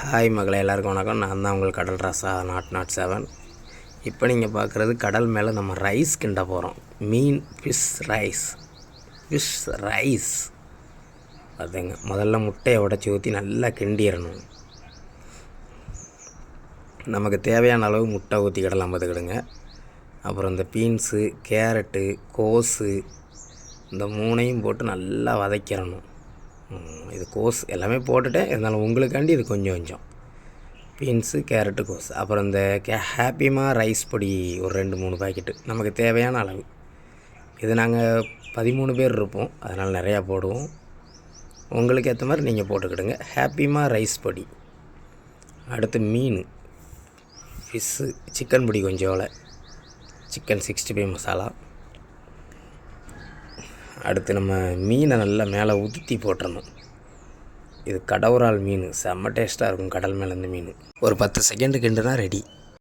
Hi மகளே, எல்லாருக்கும் வணக்கம். நான் தான் உங்கள் கடல் ராசா நாட் 7. இப்போ நீங்கள் பார்க்குறது கடல் மேலே நம்ம ரைஸ் கிண்ட போகிறோம். மீன் ஃபிஷ் ரைஸ் அதுங்க. முதல்ல முட்டையை உடச்சி ஊற்றி நல்லா கிண்டிடணும். நமக்கு தேவையான அளவு முட்டை ஊற்றிக்கிடலாம் பார்த்துக்கிடுங்க. அப்புறம் இந்த பீன்ஸு, கேரட்டு, கோஸு இந்த மூணையும் போட்டு நல்லா வதக்கிடணும். இது கோஸ் எல்லாமே போட்டுட்டேன், இருந்தாலும் உங்களுக்காண்டி இது கொஞ்சம் பீன்ஸு, கேரட்டு, கோஸ். அப்புறம் இந்த ஹாப்பிமா ரைஸ் பொடி ஒரு 2-3 பாக்கெட்டு நமக்கு தேவையான அளவு. இது நாங்கள் 13 பேர் இருப்போம், அதனால் நிறையா போடுவோம். உங்களுக்கு ஏற்ற மாதிரி நீங்கள் போட்டுக்கிடுங்க. ஹாப்பிமா ரைஸ் பொடி. அடுத்து மீன், ஃபிஷ்ஷு, சிக்கன் பொடி கொஞ்சோல, சிக்கன் 65 மசாலா. அடுத்து நம்ம மீனை நல்லா மேலே உதுத்தி போட்டுறணும். இது கடவுரால் மீன், செம்ம டேஸ்ட்டாக இருக்கும். கடல் மேலேருந்து மீன் ஒரு 10 செகண்டு கிண்டுனா ரெடி.